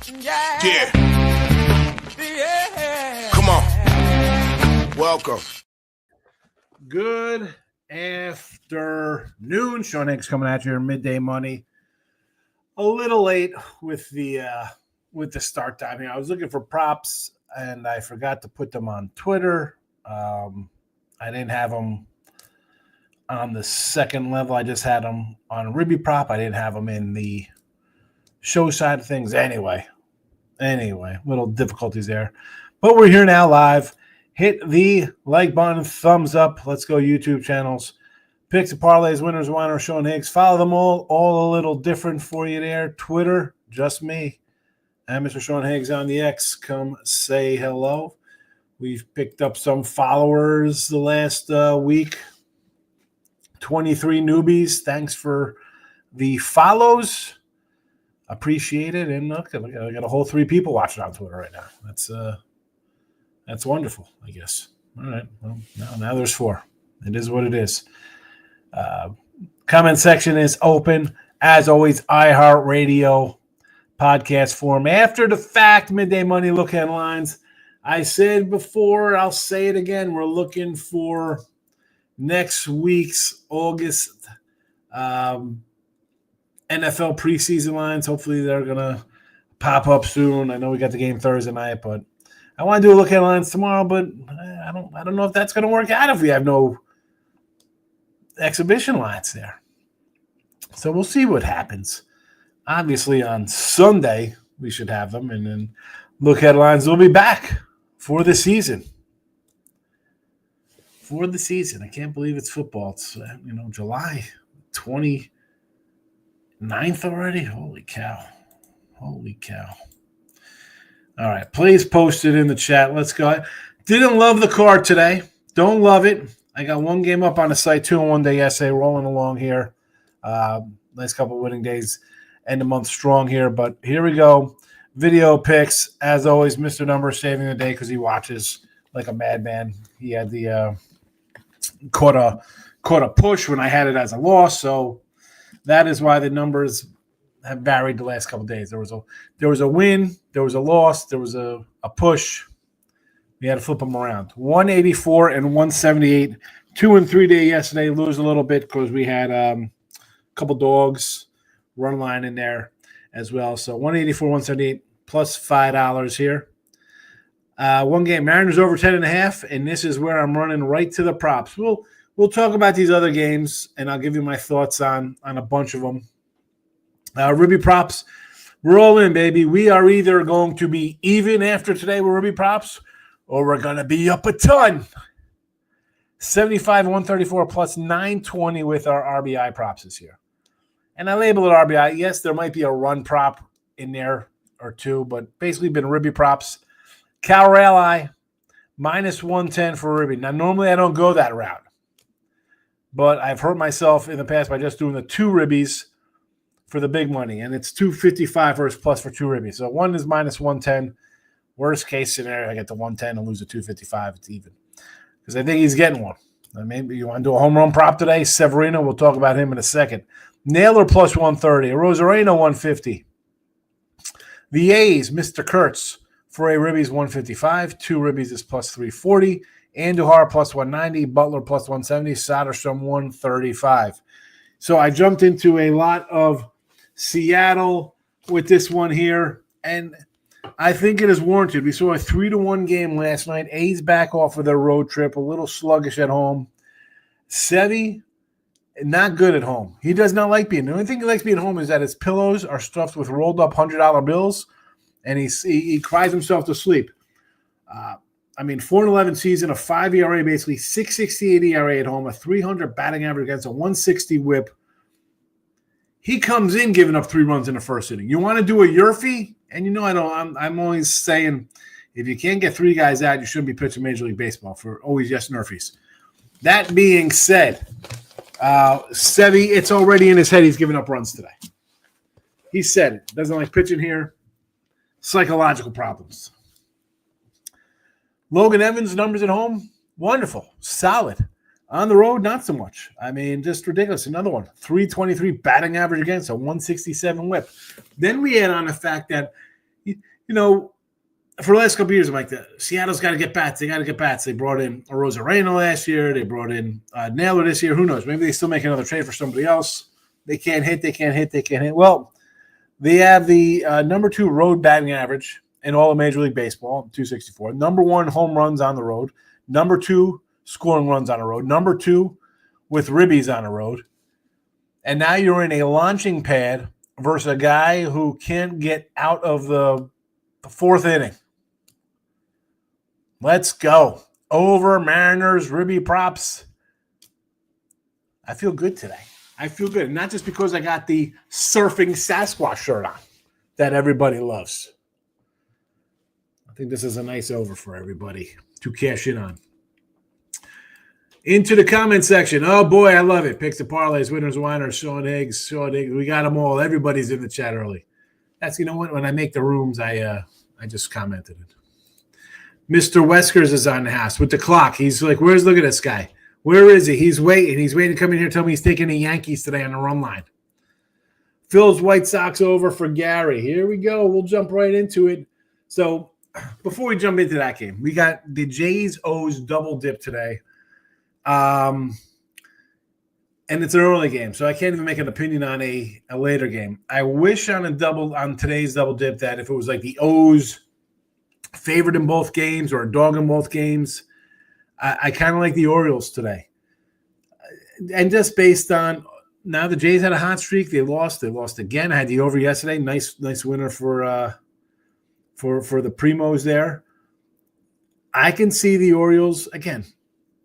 Yeah. Come on. Welcome. Good afternoon. Sean Higgs coming at you, midday money. A little late with the start time here. I was looking for props and I forgot to put them on Twitter. I didn't have them on the second level. I just had them on Ribby Prop. I didn't have them in the show side of things. Anyway, little difficulties there. But we're here now live. Hit the like button, thumbs up. Let's go YouTube channels. Picks and parlays, winners, Whiners, Sean Higgs. Follow them all a little different for you there. Twitter, just me. And Mr. Sean Higgs on the X. Come say hello. We've picked up some followers the last week. 23 newbies. Thanks for the follows. Appreciate it. And look, I got a whole 3 people watching on Twitter right now. That's wonderful, I guess. All right. Well, now there's 4. It is what it is. Comment section is open. As always, iHeartRadio podcast form. After the fact, midday money look headlines. I said before, I'll say it again. We're looking for next week's August NFL preseason lines. Hopefully they're going to pop up soon. I know we got the game Thursday night, but I want to do a look at lines tomorrow, but I don't know if that's going to work out if we have no exhibition lines there. So we'll see what happens. Obviously on Sunday we should have them, and then look headlines will be back for the season. I can't believe it's football. It's July 29th already. Holy cow. All right, please post it in the chat. Let's go. Didn't love the card today. Don't love it. I got 1 game up on the site, 2 in 1 day yesterday, rolling along here. Nice couple of winning days. End of month strong here, but here we go. Video picks. As always, Mr. Number saving the day because he watches like a madman. He had the caught a push when I had it as a loss, so that is why the numbers have varied the last couple of days. There was a win, there was a loss, there was a push. We had to flip them around. 184 and 178. 2 and 3 day yesterday. Lose a little bit because we had a couple dogs run line in there as well. So 184, 178 plus $5 here. 1 game, Mariners over 10.5, and this is where I'm running right to the props. We'll talk about these other games, and I'll give you my thoughts on a bunch of them. Ribby props, we're all in, baby. We are either going to be even after today with Ribby props, or we're going to be up a ton. 75 and 134 plus 920 with our RBI props this year. And I label it RBI. Yes, there might be a run prop in there or 2, but basically been Ribby props. Cal Raleigh, minus 110 for Ribby. Now, normally I don't go that route, but I've hurt myself in the past by just doing the 2 Ribbies for the big money, and it's 255 versus plus for 2 Ribbies. So 1 is minus 110. Worst case scenario, I get the 110 and lose the 255. It's even because I think he's getting one. Maybe you want to do a home run prop today. Severino, we'll talk about him in a second. Naylor plus 130. Rosarino 150. The A's, Mr. Kurtz, for a Ribbies 155. 2 Ribbies is plus 340. Andujar plus 190. Butler plus 170. Soderstrom 135. So I jumped into a lot of Seattle with this one here, and I think it is warranted. We saw a 3-1 game last night. A's back off of their road trip, a little sluggish at home. Sevy, not good at home. He does not like being. The only thing he likes being home is that his pillows are stuffed with rolled up $100 bills, and he cries himself to sleep. 4-11 season, a 5 ERA, basically 6.68 ERA at home, a 300 batting average against a 160 whip. He comes in giving up 3 runs in the first inning. You want to do a Yurfie? And I'm always saying, if you can't get 3 guys out, you shouldn't be pitching Major League Baseball for always yes Nerfies. That being said, Sevy, it's already in his head he's giving up runs today. He said it. Doesn't like pitching here. Psychological problems. Logan Evans' numbers at home, wonderful, solid. On the road, not so much. Just ridiculous. Another one, 323 batting average against a 167 whip. Then we add on the fact that, you know, for the last couple of years, I'm like, Seattle's got to get bats. They got to get bats. They brought in Rosarena last year. They brought in Naylor this year. Who knows? Maybe they still make another trade for somebody else. They can't hit. They can't hit. They can't hit. Well, they have the number 2 road batting average in all of Major League Baseball, 264. Number 1 home runs on the road. Number 2 scoring runs on the road. Number 2 with ribbies on the road. And now you're in a launching pad versus a guy who can't get out of the 4th inning. Let's go. Over Mariners, ribby props. I feel good today. I feel good. Not just because I got the surfing Sasquatch shirt on that everybody loves. I think this is a nice over for everybody to cash in on. Into the comment section. Oh, boy, I love it. Picks the parlays, winners, whiners, Sean Higgs. We got them all. Everybody's in the chat early. That's, you know what? When I make the rooms, I just commented it. Mr. Weskers is on the house with the clock. He's like, look at this guy. Where is he? He's waiting. He's waiting to come in here and tell me he's taking the Yankees today on the run line. Phil's White Sox over for Gary. Here we go. We'll jump right into it. So before we jump into that game, we got the Jays-O's double dip today. And it's an early game, so I can't even make an opinion on a later game. I wish on today's double dip that if it was like the O's favored in both games or a dog in both games, I kind of like the Orioles today. And just based on now the Jays had a hot streak, they lost again. I had the over yesterday. Nice winner for the Primos there. I can see the Orioles again.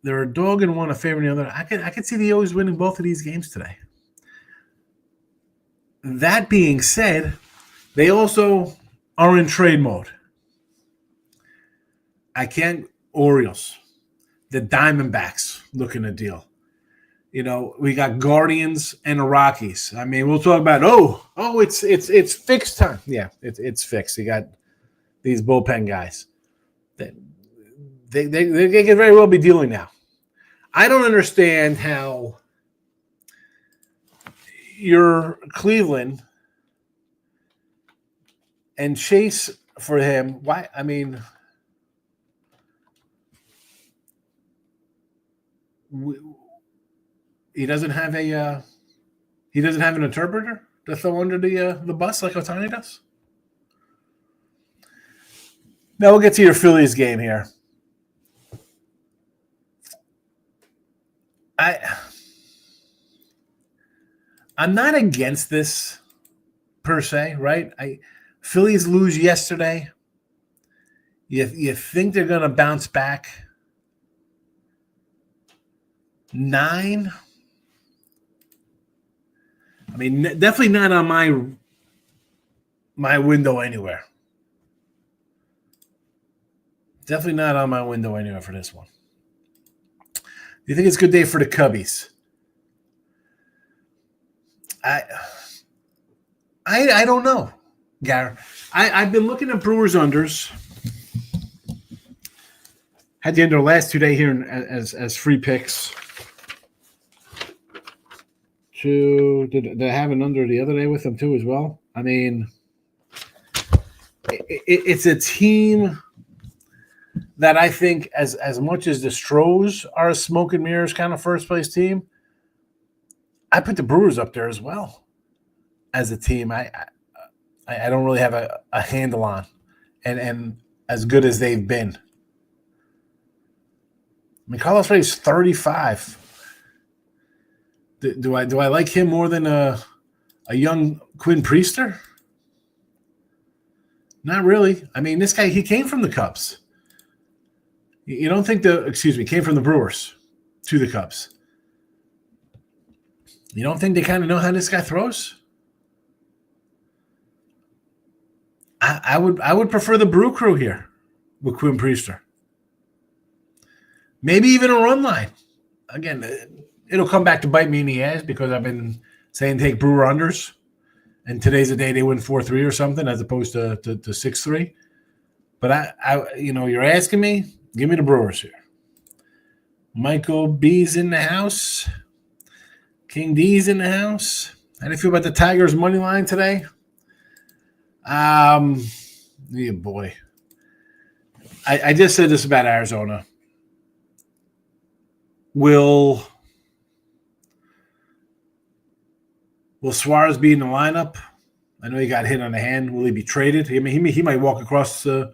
They're a dog in one, a favorite in the other. I could see the O's winning both of these games today. That being said, they also are in trade mode. Orioles, the Diamondbacks looking a deal. You know, we got Guardians and the Rockies. I mean, we'll talk about it's fixed time. Yeah, it's fixed. You got these bullpen guys. They can very well be dealing now. I don't understand how you're Cleveland and Chase for him. Why? I mean, he doesn't have an interpreter to throw under the bus like Otani does. Now we'll get to your Phillies game here. I'm not against this per se, right? Phillies lose yesterday. You think they're going to bounce back? 9? I mean, definitely not on my window anywhere. Definitely not on my window anywhere for this one. Do you think it's a good day for the Cubbies? I don't know, Gary. I've been looking at Brewers unders. Had the under last 2 days here as free picks. Did I have an under the other day with them too as well? I mean, it's a team that I think as much as the Stros are a smoke and mirrors kind of first place team, I put the Brewers up there as well as a team. I don't really have a handle on, and as good as they've been. I mean, Carlos Rey's 35. Do I like him more than a young Quinn Priester? Not really. I mean, this guy, he came from the Cubs. You don't think came from the Brewers to the Cubs. You don't think they kind of know how this guy throws? I would prefer the Brew Crew here with Quinn Priester. Maybe even a run line. Again, it'll come back to bite me in the ass because I've been saying take Brewer unders, and today's the day they win 4-3 or something as opposed to 6-3. But you're asking me, give me the Brewers here. Michael B's in the house. King D's in the house. How do you feel about the Tigers money line today? Yeah, boy. I just said this about Arizona. Will Suarez be in the lineup? I know he got hit on the hand. Will he be traded? I mean, he might walk across the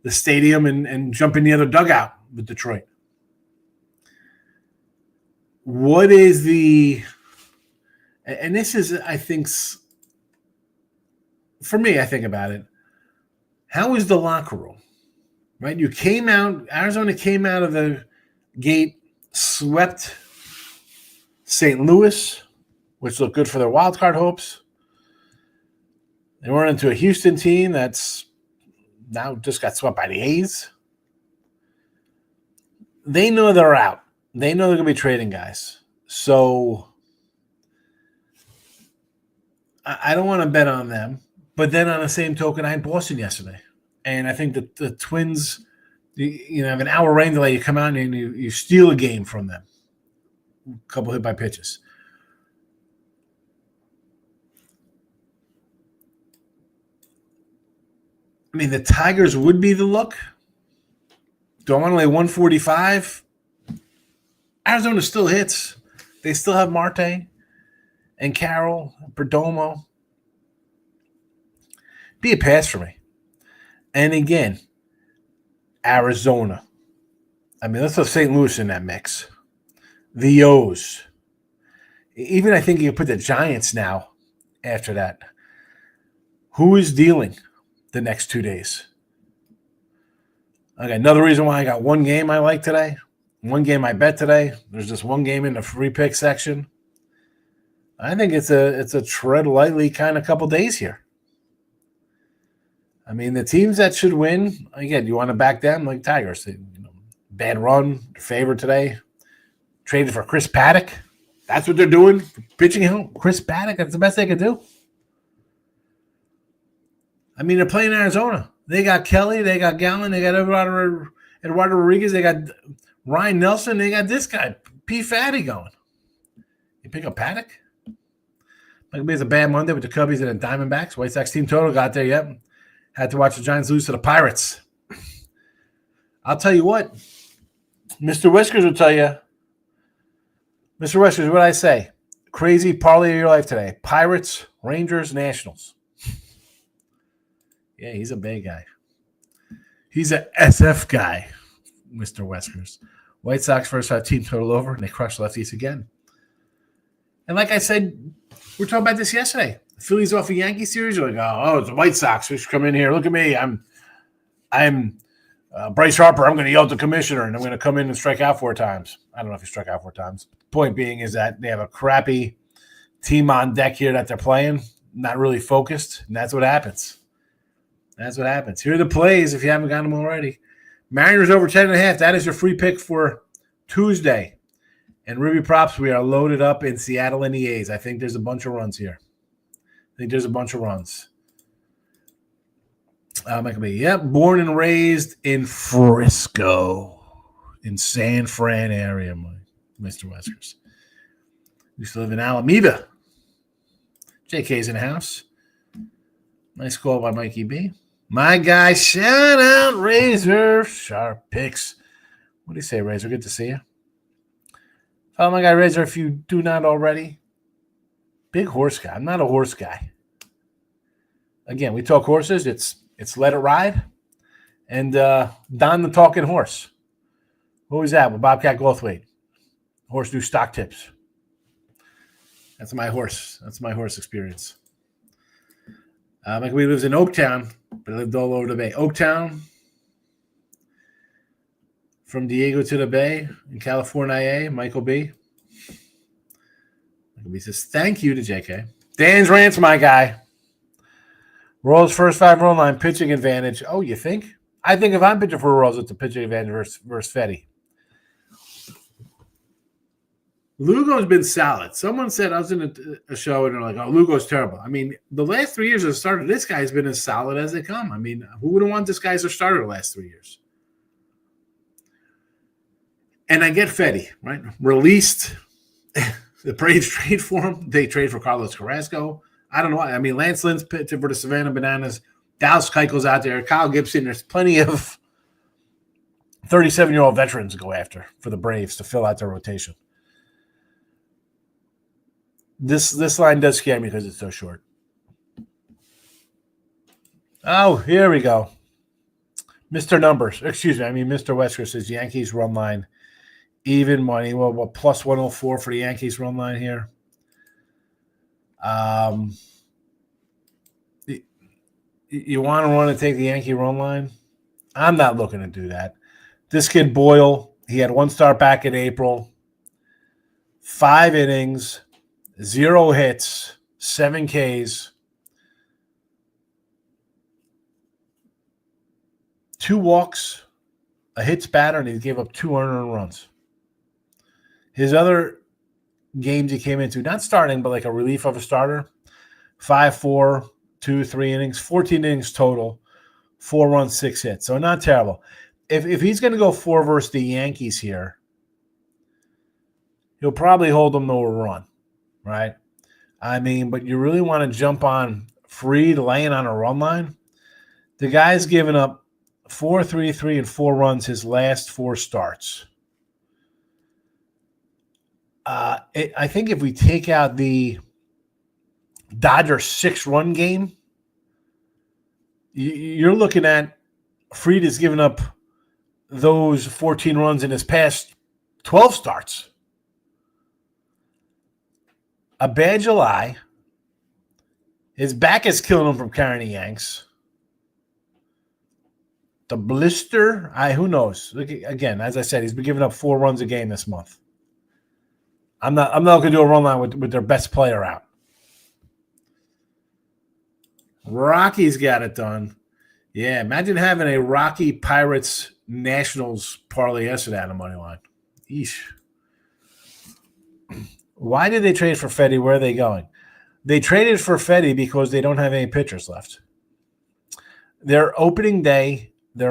stadium and jump in the other dugout with Detroit. What is the – and this is, I think, for me, I think about it. How is the locker room? Right? You came out – Arizona came out of the gate, swept St. Louis, which looked good for their wild card hopes. They went into a Houston team that's now just got swept by the A's. They know they're out. They know they're going to be trading guys. So I don't want to bet on them. But then on the same token, I had Boston yesterday. And I think that the Twins, have an hour rain delay. You come out and you steal a game from them. A couple hit by pitches. I mean, the Tigers would be the look. Do I want to lay 145? Arizona still hits. They still have Marte and Carroll, Perdomo. Be a pass for me. And again, Arizona. I mean, let's throw St. Louis in that mix. The O's. Even I think you can put the Giants now after that. Who is dealing the next 2 days? Okay, another reason why I got one game I like today. One game I bet today. There's just one game in the free pick section. I think it's a tread lightly kind of couple days here. I mean, the teams that should win, again, you want to back them like Tigers. Bad run, favorite today. Traded for Chris Paddock. That's what they're doing. Pitching him. Chris Paddock, that's the best they could do. I mean, they're playing Arizona. They got Kelly, they got Gallen, they got Eduardo Rodriguez, they got Ryan Nelson, they got this guy, P. Fatty going. You pick up Paddock? Like it's a bad Monday with the Cubbies and the Diamondbacks. White Sox team total got there yet. Had to watch the Giants lose to the Pirates. I'll tell you what. Mr. Whiskers will tell you. Mr. Whiskers, what I say? Crazy parlay of your life today. Pirates, Rangers, Nationals. Yeah, he's a big guy. He's a SF guy, Mr. Whiskers. White Sox first 5 team total over, and they crushed lefties again. And like I said, we were talking about this yesterday. The Phillies off a Yankee series. You're like, oh, it's the White Sox. We should come in here. Look at me. I'm Bryce Harper. I'm going to yell at the commissioner, and I'm going to come in and strike out 4 times. I don't know if he struck out 4 times. Point being is that they have a crappy team on deck here that they're playing, not really focused, and that's what happens. That's what happens. Here are the plays if you haven't got them already. Mariners over 10.5. That is your free pick for Tuesday. And Ruby Props, we are loaded up in Seattle and the A's. I think there's a bunch of runs here. Born and raised in Frisco, in San Fran area, Mr. Whiskers. Used to live in Alameda. JK's in the house. Nice call by Mikey B. My guy, shout out Razor Sharp Picks. What do you say, Razor? Good to see you. Follow my guy Razor if you do not already. Big horse guy. I'm not a horse guy. Again, we talk horses. It's Let It Ride and Don the Talking Horse. Who was that? With Bobcat Goldthwait. Horse do stock tips. That's my horse. That's my horse experience. Michael B lives in Oaktown, but lived all over the Bay. Oaktown, from Diego to the Bay in California, Michael B. Michael B says, thank you to JK. Dan's Rants, my guy. Royals first 5 run line, pitching advantage. Oh, you think? I think if I'm pitching for Royals, it's a pitching advantage versus Fetty. Lugo's been solid. Someone said, I was in a show and they're like, oh, Lugo's terrible. I mean, the last 3 years as a starter, this guy's been as solid as they come. I mean, who wouldn't want this guy as a starter the last 3 years? And I get Fetty, right? Released. The Braves trade for him. They trade for Carlos Carrasco. I don't know. I mean, Lance Lynn's pitching for the Savannah Bananas. Dallas Keuchel's out there. Kyle Gibson. There's plenty of 37-year-old veterans to go after for the Braves to fill out their rotation. This line does scare me because it's so short. Oh, here we go. Mr. Numbers. Excuse me. Mr. Wesker says Yankees run line. Even money. Well, plus 104 for the Yankees run line here. You want to run and take the Yankee run line? I'm not looking to do that. This kid Boyle, he had one start back in April. 5 innings, 0 hits, 7 Ks. 2 walks, a hits batter, and he gave up 2 earned runs. His other games he came into, not starting, but like a relief of a starter, 5-4, 2-3 innings, 14 innings total, 4 runs, 6 hits. So not terrible. If he's going to go 4 versus the Yankees here, he'll probably hold them to a run, right? But you really want to jump on Fried laying on a run line? The guy's given up 4, 3, 3, and 4 runs his last 4 starts. I think if we take out the Dodgers 6-run game, you're looking at Fried has given up those 14 runs in his past 12 starts. A bad July. His back is killing him from carrying the Yanks. The blister, who knows? Look, again, as I said, he's been giving up 4 runs a game this month. I'm not going to do a run line with their best player out. Rockies got it done. Yeah, imagine having a Rocky Pirates Nationals parlay yesterday on the money line. Eesh. Why did they trade for Fedde? Where are they going? They traded for Fedde because they don't have any pitchers left. Their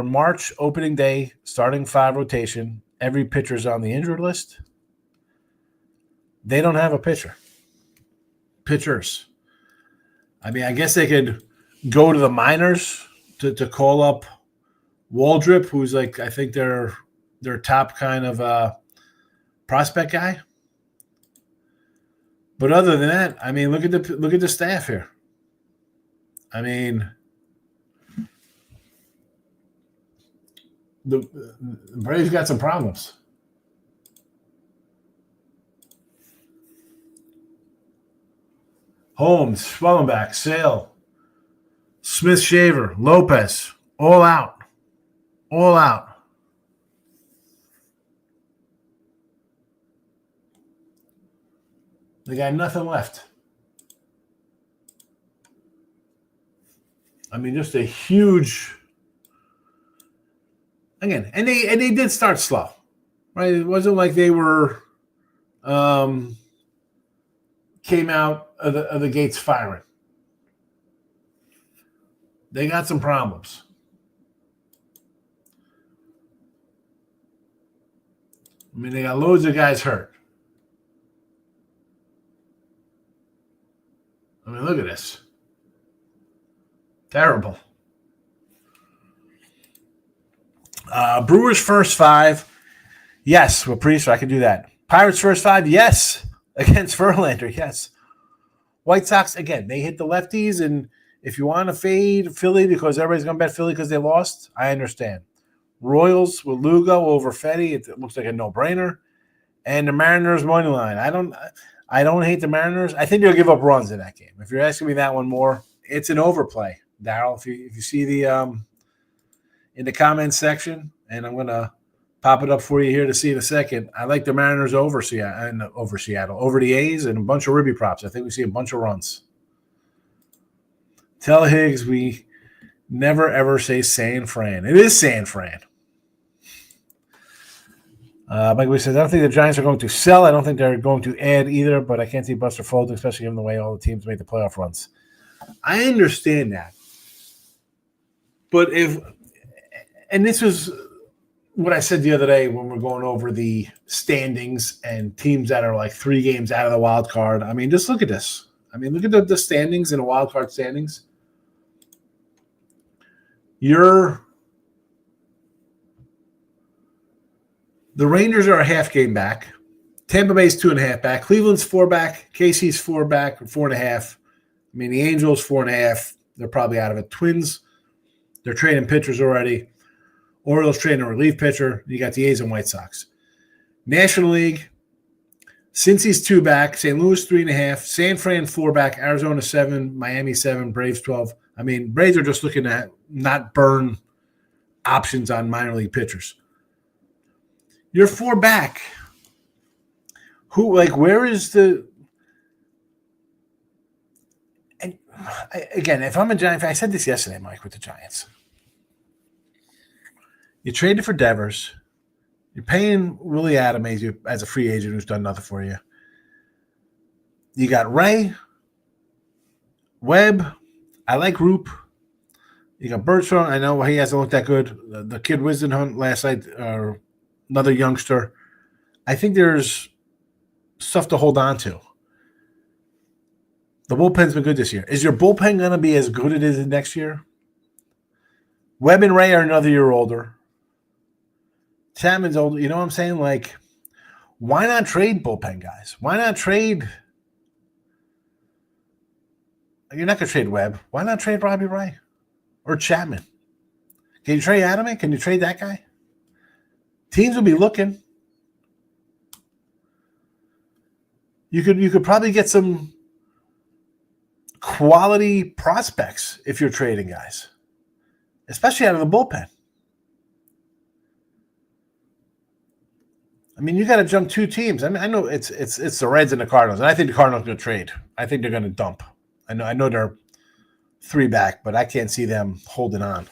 March opening day, starting 5 rotation, every pitcher's on the injured list. They don't have a pitcher. Pitchers. I guess they could go to the minors to call up Waldrop, who's like, I think their top kind of prospect guy. But other than that, look at the staff here. The Braves got some problems. Holmes, Schwellenbach, Sale, Smith, Shaver, Lopez, all out. All out. They got nothing left. Just a huge. Again, and they did start slow, right? It wasn't like they were came out of the gates firing. They got some problems. They got loads of guys hurt. Look at this. Terrible. Brewers first 5. Yes, with Priester, I can do that. Pirates first 5. Yes. Against Verlander, yes. White Sox, again, they hit the lefties, and if you want to fade Philly because everybody's going to bet Philly because they lost, I understand. Royals with Lugo over Fedde, it looks like a no-brainer. And the Mariners money line. I don't hate the Mariners. I think they'll give up runs in that game. If you're asking me that one more, it's an overplay, Darryl. If you see the in the comments section, and I'm going to pop it up for you here to see in a second. I like the Mariners over Seattle, over the A's, and a bunch of Ribby props. I think we see a bunch of runs. Tell Higgs we never, ever say San Fran. It is San Fran. Like we said, I don't think the Giants are going to sell. I don't think they're going to add either, but I can't see Buster folding, especially given the way all the teams made the playoff runs. I understand that. But this was what I said the other day when we're going over the standings and teams that are like 3 games out of the wild card. Just look at this. Look at the standings and the wild card standings. The Rangers are a half game back. Tampa Bay's 2.5 back. Cleveland's 4 back. KC's 4 back, or 4.5. I mean, the Angels 4.5. They're probably out of it. Twins, they're trading pitchers already. Orioles trading a relief pitcher. You got the A's and White Sox. National League, Cincy's 2 back. St. Louis 3.5. San Fran 4 back. Arizona 7. Miami 7. Braves 12. I mean, Braves are just looking at not burn options on minor league pitchers. You're 4 back. Where is the – and again, if I'm a Giant fan, I said this yesterday, Mike, with the Giants. You traded for Devers. You're paying Willie Adams as a free agent who's done nothing for you. You got Ray, Webb. I like Roop. You got Bertrand. I know he hasn't looked that good. The kid Wisdenhunt last night, another youngster. I think there's stuff to hold on to. The bullpen's been good this year. Is your bullpen going to be as good as it is next year? Webb and Ray are another year older. Chapman's older. You know what I'm saying? Like, why not trade bullpen guys? Why not trade? You're not going to trade Webb. Why not trade Robbie Ray or Chapman? Can you trade Adame? Can you trade that guy? Teams will be looking. You could probably get some quality prospects if you're trading guys, especially out of the bullpen. I mean, you got to jump 2 teams. I mean, I know it's the Reds and the Cardinals, and I think the Cardinals are going to trade. I think they're going to dump. I know they're 3 back, but I can't see them holding on.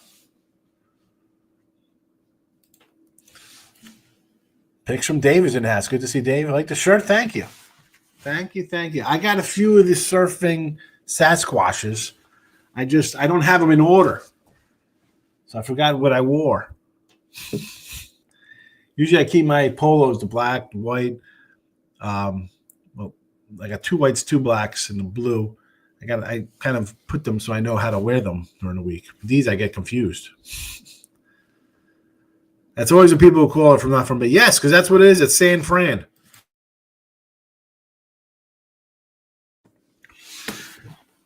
Picks from Dave is in the house. Good to see Dave. I like the shirt. Thank you. Thank you. I got a few of the surfing Sasquatches. I don't have them in order. So I forgot what I wore. Usually I keep my polos, the black, the white. I got 2 whites, 2 blacks, and the blue. I kind of put them so I know how to wear them during the week. These I get confused. That's always the people who call it from not from, but yes, because that's what it is. It's San Fran.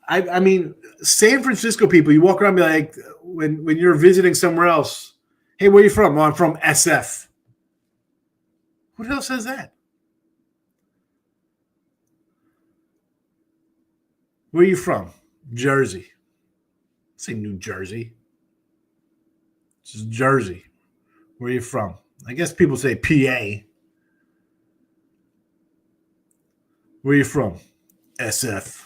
I mean, San Francisco people, you walk around and be like, when you're visiting somewhere else, hey, where are you from? Well, I'm from SF. Who the hell says that? Where are you from? Jersey. Say New Jersey. This is Jersey. Where are you from? I guess people say PA. Where are you from? SF.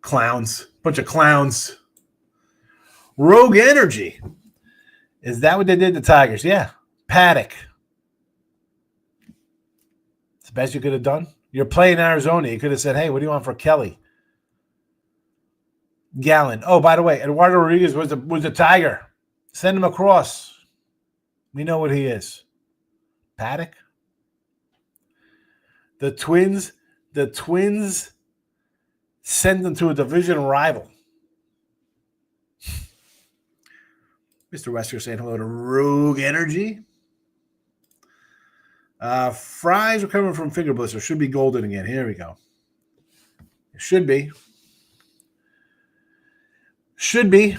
Clowns. Bunch of clowns. Rogue Energy. Is that what they did to Tigers? Yeah. Paddock. It's the best you could have done. You're playing Arizona. You could have said, hey, what do you want for Kelly? Gallen. Oh, by the way, Eduardo Rodriguez was a Tiger. Send him across. We know what he is. Paddock. The Twins send them to a division rival. Mr. Wesker saying hello to Rogue Energy. Fries recovering from finger blister. Should be golden again. Here we go. It should be. Should be.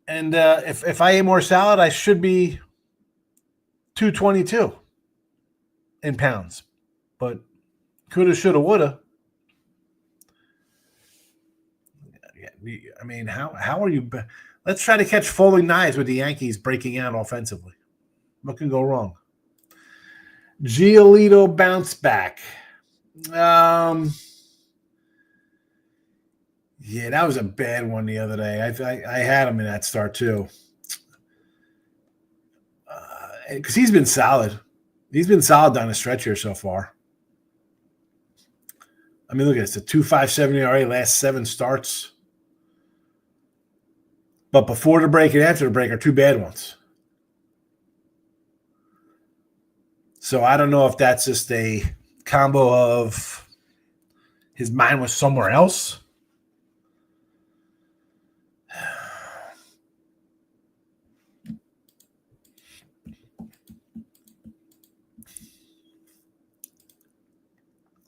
And if I ate more salad, I should be 222 in pounds. But coulda, shoulda, woulda. I mean, how are you? Let's try to catch falling knives with the Yankees breaking out offensively. What can go wrong? Giolito bounce back. Yeah, that was a bad one the other day. I had him in that start too. Because he's been solid. He's been solid down the stretch here so far. I mean, look at this. The 2.57 ERA last 7 starts. But before the break and after the break are 2 bad ones. So I don't know if that's just a combo of his mind was somewhere else.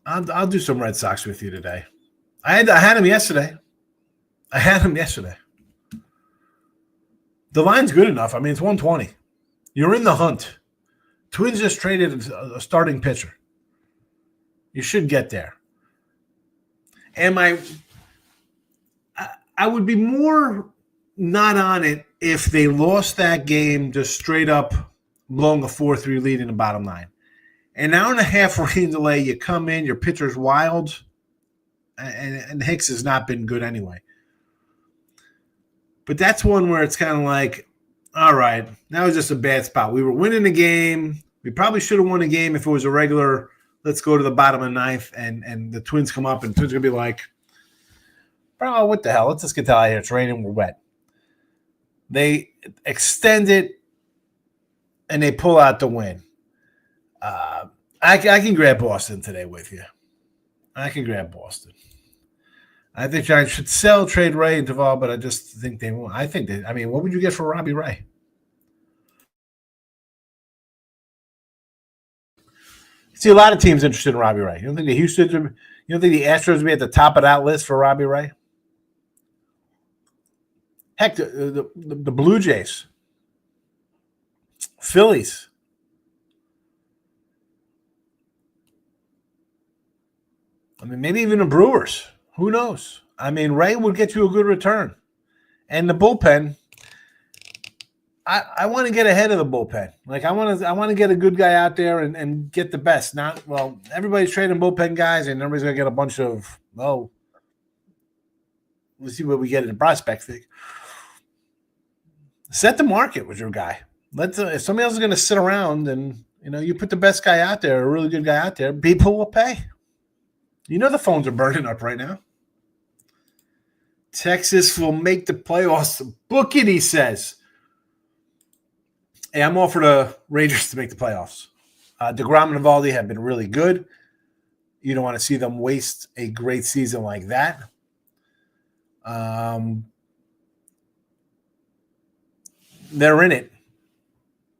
I'll do some Red Sox with you today. I had them yesterday. The line's good enough. I mean, it's 120. You're in the hunt. Twins just traded a starting pitcher. You should get there. And I would be more not on it if they lost that game just straight up blowing a 4-3 lead in the bottom line. An hour and a half rain delay, you come in, your pitcher's wild, and Hicks has not been good anyway. But that's one where it's kind of like, all right, that was just a bad spot. We were winning the game. We probably should have won the game if it was a regular, let's go to the bottom of the ninth, and the Twins come up, and the Twins are going to be like, bro, what the hell? Let's just get out of here. It's raining. We're wet. They extend it, and they pull out the win. I can grab Boston today with you. I can grab Boston. I think Giants should sell, trade Ray and Duvall, but I just think they won't. What would you get for Robbie Ray? See a lot of teams interested in Robbie Ray. You don't think the Astros would be at the top of that list for Robbie Ray? Heck, the Blue Jays, Phillies. I mean, maybe even the Brewers. Who knows? I mean, Ray would get you a good return. And the bullpen, I want to get ahead of the bullpen. Like I want to get a good guy out there and get the best. Everybody's trading bullpen guys, and everybody's gonna get a bunch of let's see what we get in the prospect thing. Set the market with your guy. If somebody else is gonna sit around and you put the best guy out there, a really good guy out there, people will pay. The phones are burning up right now. Texas will make the playoffs. Book it, he says. Hey, I'm all for the Rangers to make the playoffs. DeGrom and Eovaldi have been really good. You don't want to see them waste a great season like that. They're in it.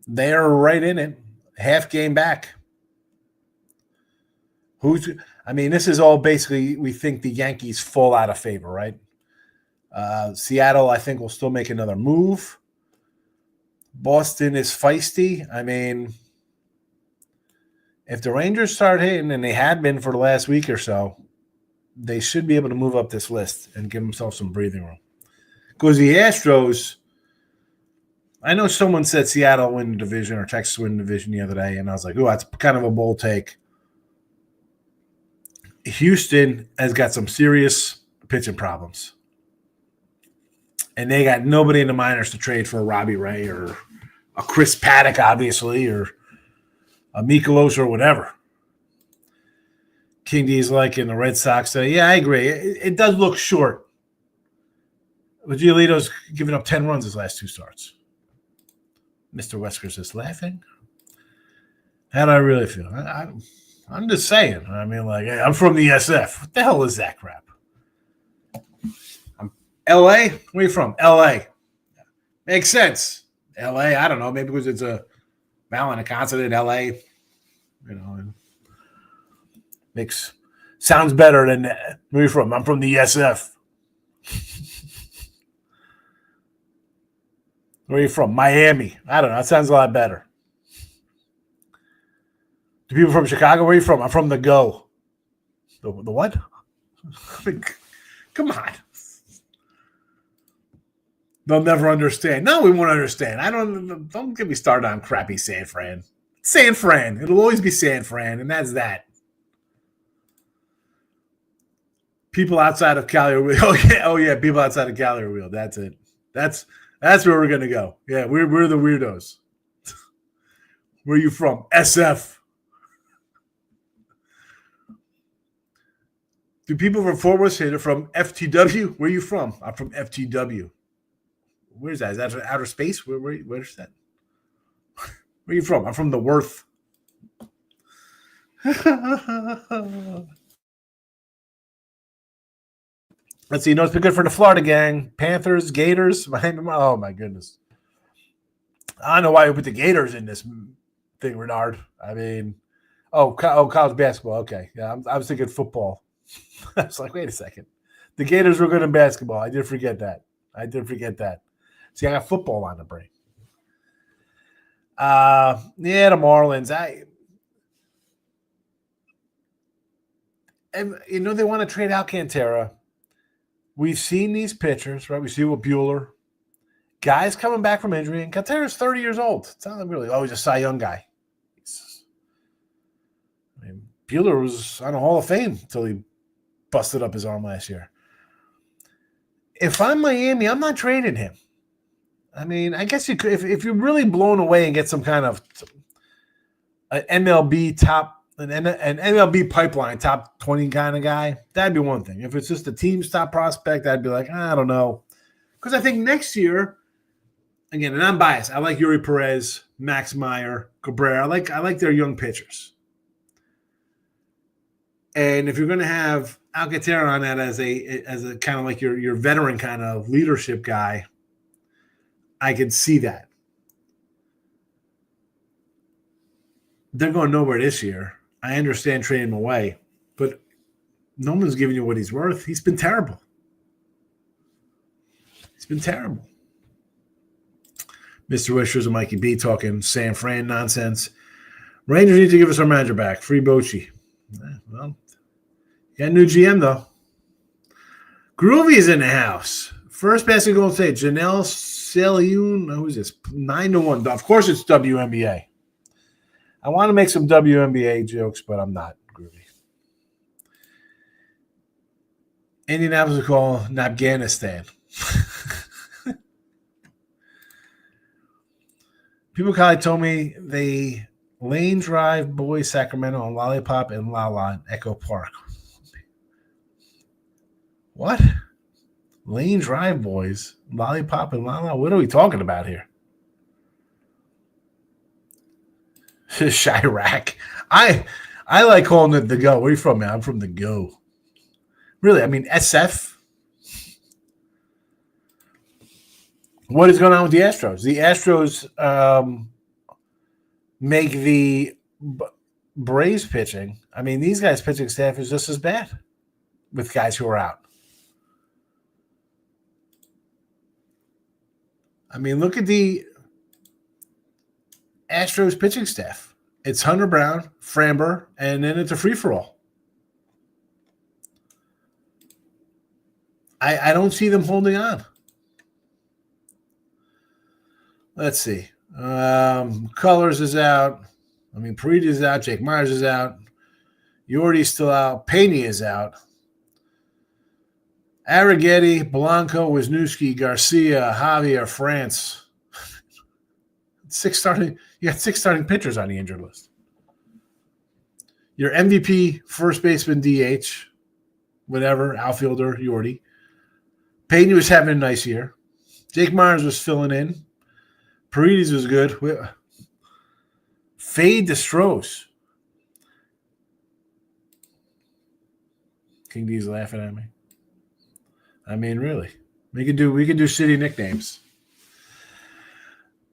They're right in it. Half game back. This is all basically, we think the Yankees fall out of favor, right? Seattle, I think, will still make another move. Boston is feisty. If the Rangers start hitting, and they had been for the last week or so, they should be able to move up this list and give themselves some breathing room. Because the Astros, I know someone said Seattle win the division or Texas win the division the other day, and I was like, oh, that's kind of a bold take. Houston has got some serious pitching problems. And they got nobody in the minors to trade for a Robbie Ray or a Chris Paddock, obviously, or a Mikolas or whatever. King D's like in the Red Sox say, yeah, I agree. It does look short. But Giolito's given up 10 runs his last two starts. Mr. Weskers is laughing. How do I really feel? I'm just saying. Hey, I'm from the SF. What the hell is that crap? I'm L.A.? Where are you from? L.A. Makes sense. L.A., I don't know. Maybe because it's a vowel and a consonant, L.A. Sounds better than that. Where are you from? I'm from the SF. Where are you from? Miami. I don't know. That sounds a lot better. Do people from Chicago? Where are you from? I'm from the Go. The what? Come on. They'll never understand. No, we won't understand. Don't get me started on crappy San Fran. San Fran. It'll always be San Fran, and that's that. People outside of Cali are real. Oh yeah, people outside of Cali are real. That's it. That's where we're gonna go. Yeah, we're the weirdos. Where are you from? SF. Do people from Fort Worth say they're from FTW? Where are you from? I'm from FTW. Where's that? Is that outer space? Where's that? Where are you from? I'm from the Worth. Let's see. It's been good for the Florida gang. Panthers, Gators. Oh, my goodness. I don't know why we put the Gators in this thing, Renard. College basketball. Okay. Yeah, I was thinking football. I was like, wait a second. The Gators were good in basketball. I did forget that. See, I got football on the brain. Yeah, the Marlins. They want to trade Alcantara. We've seen these pitchers, right? We see what Bueller. Guys coming back from injury, and Alcantara's 30 years old. It's not really always a Cy Young guy. Bueller was on a Hall of Fame until he busted up his arm last year. If I'm Miami, I'm not trading him. I mean, I guess you could if you're really blown away and get some kind of an MLB pipeline top 20 kind of guy, that'd be one thing. If it's just the team's top prospect, I'd be like, I don't know. Because I think next year, again, and I'm biased, I like Yuri Perez, Max Meyer, Cabrera. I like their young pitchers. And if you're going to have Alcantara on that as a kind of like your veteran kind of leadership guy, I could see that. They're going nowhere this year. I understand trading him away, but no one's giving you what he's worth. He's been terrible. Mr. Wishers and Mikey B talking San Fran nonsense. Rangers need to give us our manager back. Free Bochy. Well, got a new GM, though. Groovy's in the house. First basket Golden State. Janelle Saliun. Who's this? 9-1. Of course it's WNBA. I want to make some WNBA jokes, but I'm not Groovy. Indianapolis will call Afghanistan. People probably told me they lane drive boys Sacramento on Lollipop and Lala in Echo Park. What? Lane Drive Boys, Lollipop and Lala? What are we talking about here? Chirac. I like calling it the Go. Where are you from, man? I'm from the Go. Really? I mean, SF? What is going on with the Astros? The Astros make the Braves pitching. I mean, these guys' pitching staff is just as bad with guys who are out. I mean, look at the Astros pitching staff. It's Hunter Brown, Framber, and then it's a free-for-all. I don't see them holding on. Let's see. Colors is out. I mean, Parita is out. Jake Myers is out. Yordi's still out. Pena is out. Arrighetti, Blanco, Wisniewski, Garcia, Javier, France. You got 6 starting pitchers on the injured list. Your MVP, first baseman, DH, whatever, outfielder, Yordi. Pena was having a nice year. Jake Myers was filling in. Paredes was good. Fade to Strohs. King D's laughing at me. I mean, really. We could do city nicknames.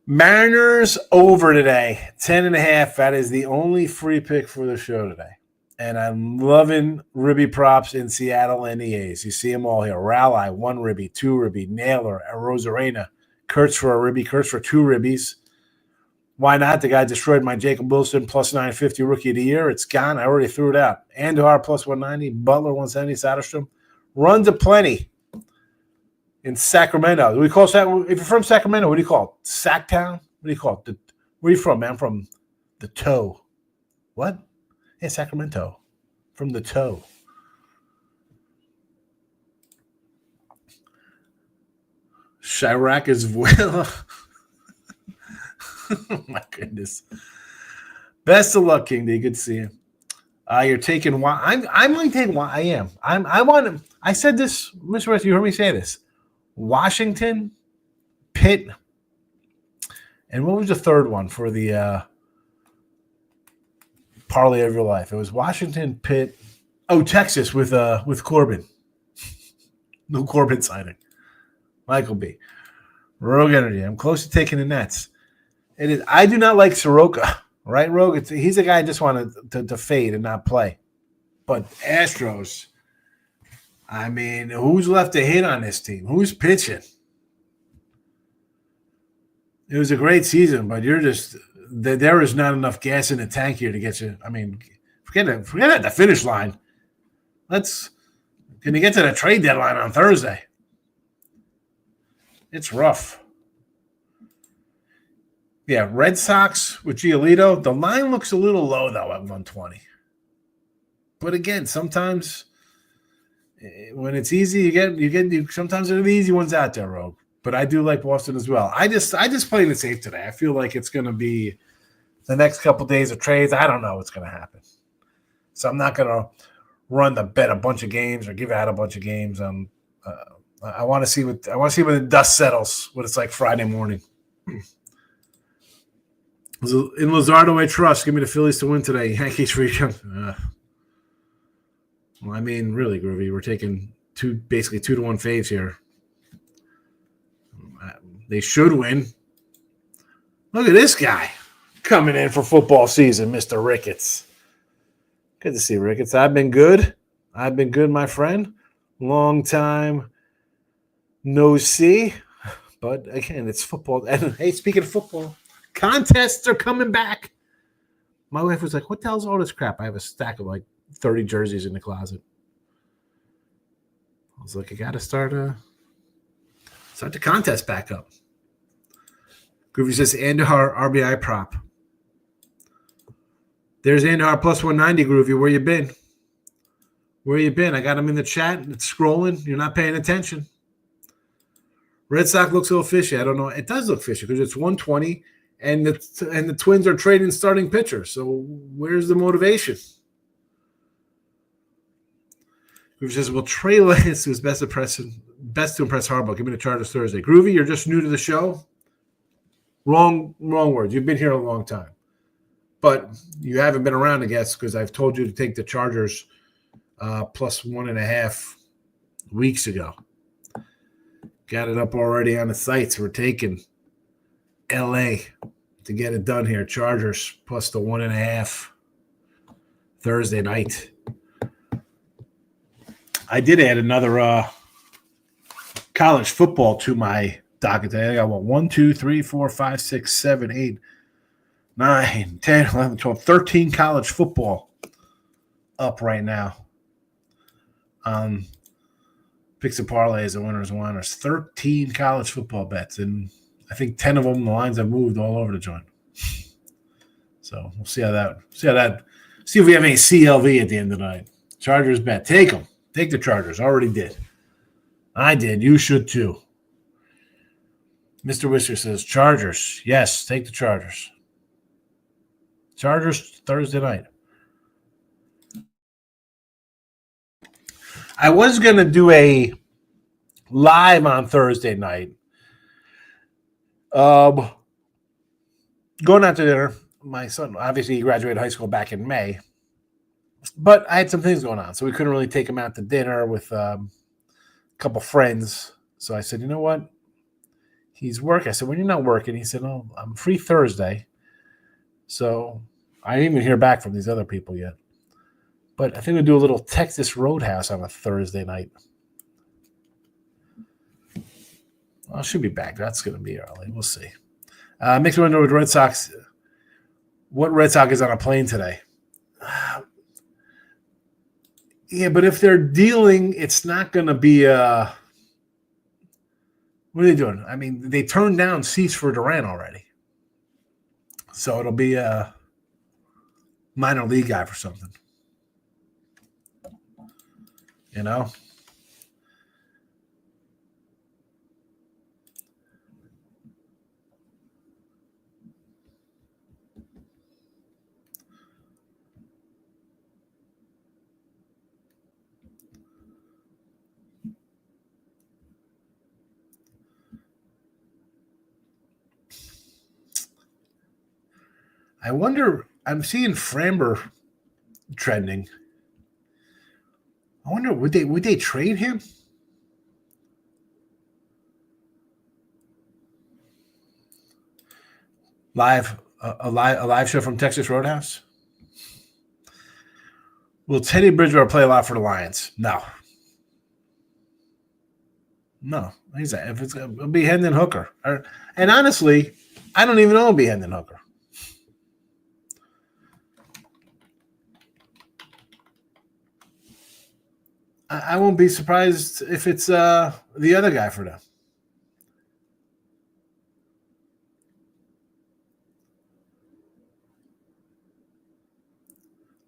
Mariners over today. 10.5. That is the only free pick for the show today. And I'm loving Ribby props in Seattle and the A's. You see them all here. Rally, 1 Ribby, 2 Ribby, Naylor, Rosarena, Kurtz for a Ribby, Kurtz for 2 Ribbies. Why not? The guy destroyed my Jacob Wilson plus 950 rookie of the year. It's gone. I already threw it out. Andujar plus 190, Butler 170, Soderstrom. Runs aplenty in Sacramento. We call if you're from Sacramento, what do you call it? Sacktown? What do you call it? Where are you from, man? I'm from the Toe. What? Yeah, Sacramento. From the Toe. Chirac is well. Oh my goodness. Best of luck, King D. Good to see you. You're taking I'm going to take I am. I said this, Mr. West, you heard me say this. Washington, Pitt, and what was the third one for the parlay of your life? It was Washington, Pitt, Texas with Corbin. No Corbin signing. Michael B. Rogue Energy. I'm close to taking the Nets. It is. I do not like Soroka. Right, Rogue? He's a guy I just wanted to fade and not play. But Astros, I mean, who's left to hit on this team? Who's pitching? It was a great season, but there is not enough gas in the tank here to get you. I mean, forget at the finish line. Can you get to the trade deadline on Thursday? It's rough. Yeah, Red Sox with Giolito. The line looks a little low though at 120. But again, sometimes when it's easy, you get. Sometimes there are the easy ones out there, Rogue. But I do like Boston as well. I just played it safe today. I feel like it's going to be the next couple of days of trades. I don't know what's going to happen, so I'm not going to run the bet a bunch of games or give out a bunch of games. I want to see when the dust settles. What it's like Friday morning. In Luzardo, I trust. Give me the Phillies to win today. Yankees free. Well, I mean, really, Groovy. We're taking basically 2-1 faves here. They should win. Look at this guy coming in for football season, Mr. Ricketts. Good to see Ricketts. I've been good, my friend. Long time no see. But again, it's football. And hey, speaking of football, contests are coming back. My wife was like, what the hell's all this crap? I have a stack of like 30 jerseys in the closet. I was like, I got to start the contest back up. Groovy says Andahar RBI prop. There's Andahar plus 190, Groovy. Where you been? Where you been? I got him in the chat. It's scrolling. You're not paying attention. Red Sox looks a little fishy. I don't know. It does look fishy because it's 120, and the Twins are trading starting pitcher. So where's the motivation? Groovy says, well, Trey Lance was best to impress Harbaugh. Give me the Chargers Thursday. Groovy, you're just new to the show. Wrong words. You've been here a long time. But you haven't been around, I guess, because I've told you to take the Chargers plus 1.5 weeks ago. Got it up already on the sites. We're taking L.A. to get it done here. Chargers plus the 1.5 Thursday night. I did add another college football to my docket today. I got 1, 2, 3, 4, 5, 6, 7, 8, 9, 10, 11, 12, 13 college football up right now. Picks and parlays and winners and whiners. 13 college football bets, and I think 10 of them the lines have moved all over the joint. So we'll see if we have any CLV at the end of the night. Chargers bet. Take them. Take the Chargers. Already did. I did. You should too. Mr. Whisker says, Chargers. Yes, take the Chargers. Chargers Thursday night. I was going to do a live on Thursday night. Going out to dinner. My son, obviously, he graduated high school back in May. But I had some things going on, so we couldn't really take him out to dinner with a couple friends. So I said, you know what? He's working. I said, when you're not working, he said, oh, I'm free Thursday. So I didn't even hear back from these other people yet. But I think we'll do a little Texas Roadhouse on a Thursday night. I should be back. That's going to be early. We'll see. Makes me wonder with Red Sox, what Red Sox is on a plane today. Yeah, but if they're dealing, it's not going to be what are they doing? I mean, they turned down seats for Durant already. So it'll be a minor league guy for something. You know? I wonder, I'm seeing Framber trending. I wonder, would they trade him? Live a live show from Texas Roadhouse. Will Teddy Bridgewater play a lot for the Lions? No. It'll be Hendon Hooker. And honestly, I don't even know it'll be Hendon Hooker. I won't be surprised if it's the other guy for them.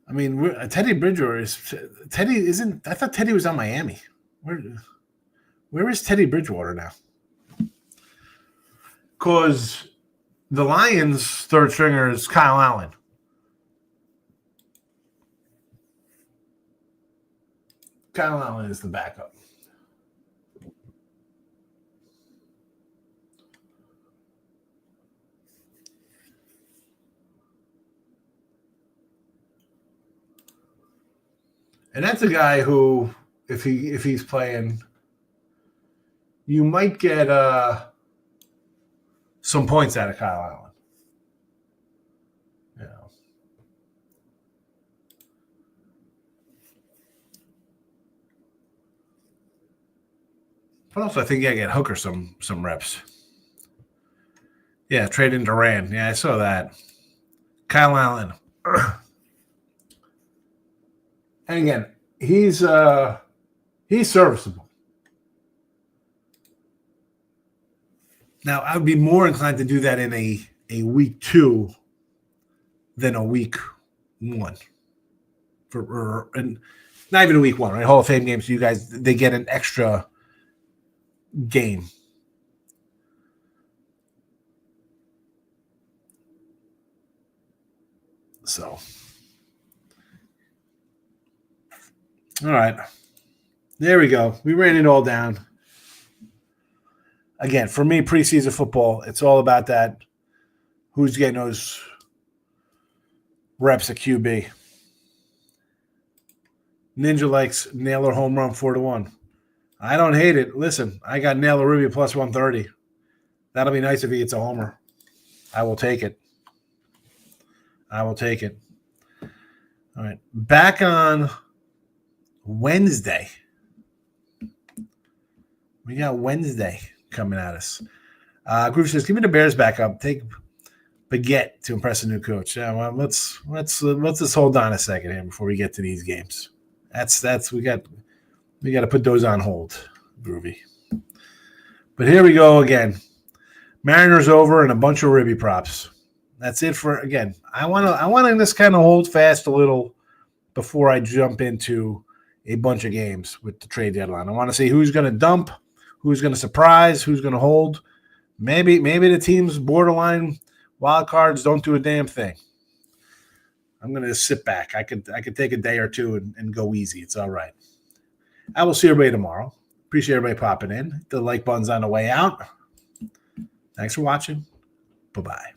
I mean, Teddy Bridgewater I thought Teddy was on Miami. Where is Teddy Bridgewater now? Because the Lions' third stringer is Kyle Allen. Kyle Allen is the backup. And that's a guy who, if he's playing, you might get some points out of Kyle Allen. But also, I think you got to get Hooker some reps. Yeah, trade in Duran. Yeah, I saw that. Kyle Allen. And again, he's serviceable. Now, I would be more inclined to do that in a week 2 than a week 1. And not even a week 1, right? Hall of Fame games, you guys, they get an extra game. So, all right. There we go. We ran it all down. Again, for me, preseason football, it's all about that. Who's getting those reps at QB? Ninja likes Naylor home run 4-1. I don't hate it. Listen, I got Naylor Ruby plus 130. That'll be nice if he gets a homer. I will take it. All right. Back on Wednesday. We got Wednesday coming at us. Groove says, "Give me the Bears back up. Take Baguette to impress a new coach." Yeah, well, let's just hold on a second here before we get to these games. That's we got to put those on hold, Groovy. But here we go again. Mariners over and a bunch of ribby props. That's it for again. I want to just kind of hold fast a little before I jump into a bunch of games with the trade deadline. I want to see who's going to dump, who's going to surprise, who's going to hold. Maybe the teams borderline wild cards don't do a damn thing. I'm going to just sit back. I could take a day or two and go easy. It's all right. I will see everybody tomorrow. Appreciate everybody popping in. The like button's on the way out. Thanks for watching. Bye-bye.